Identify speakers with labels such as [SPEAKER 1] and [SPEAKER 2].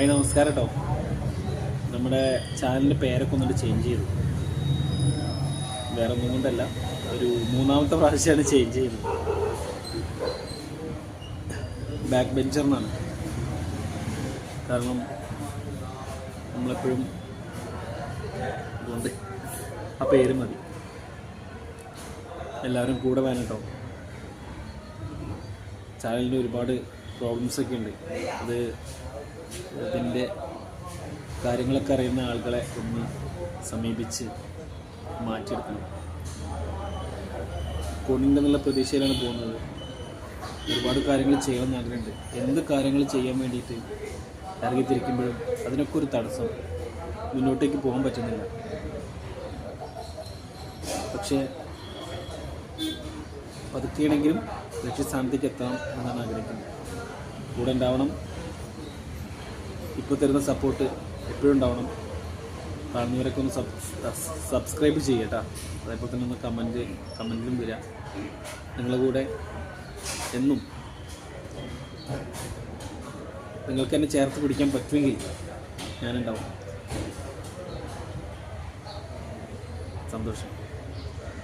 [SPEAKER 1] നമസ്കാരം കേട്ടോ. നമ്മുടെ ചാനലിൻ്റെ പേരൊക്കെ ഒന്നുകൊണ്ട് ചേഞ്ച് ചെയ്തു. വേറെ ഒന്നും കൊണ്ടല്ല, ഒരു മൂന്നാമത്തെ പ്രാവശ്യമാണ് ചേഞ്ച് ചെയ്യുന്നത്. ബാക്ക് ബെഞ്ചർ എന്നാണ്. കാരണം നമ്മളെപ്പോഴും അതുകൊണ്ട് ആ പേര് മതി. എല്ലാവരും കൂടെ വേണം കേട്ടോ. ചാനലിന് ഒരുപാട് പ്രോബ്ലംസൊക്കെ ഉണ്ട്. അതിൻ്റെ കാര്യങ്ങളൊക്കെ അറിയുന്ന ആളുകളെ ഒന്ന് സമീപിച്ച് മാറ്റിയെടുക്കണം. കൊണ്ടുണ്ടെന്നുള്ള പ്രതീക്ഷയിലാണ് പോകുന്നത്. ഒരുപാട് കാര്യങ്ങൾ ചെയ്യണമെന്ന് ആഗ്രഹമുണ്ട്. എന്ത് കാര്യങ്ങൾ ചെയ്യാൻ വേണ്ടിയിട്ട് ഇറങ്ങിത്തിരിക്കുമ്പോഴും അതിനൊക്കെ ഒരു തടസ്സം, മുന്നോട്ടേക്ക് പോകാൻ പറ്റുന്നില്ല. പക്ഷേ പതുക്കെയാണെങ്കിലും ലക്ഷ്യസ്ഥാനത്തേക്ക് എത്താം എന്നാണ് ആഗ്രഹിക്കുന്നത്. കൂടെ ഉണ്ടാവണം. ഇപ്പോൾ തരുന്ന സപ്പോർട്ട് എപ്പോഴും ഉണ്ടാവണം. കാണുന്നവരൊക്കെ ഒന്ന് സബ്സ്ക്രൈബ് ചെയ്യട്ടോ. അതേപോലെ തന്നെ ഒന്ന് കമൻറ്റിലും വരിക. നിങ്ങളുടെ കൂടെ എന്നും നിങ്ങൾക്ക് എന്നെ ചേർത്ത് പിടിക്കാൻ പറ്റുമെങ്കിൽ ഞാനുണ്ടാവും. സന്തോഷം.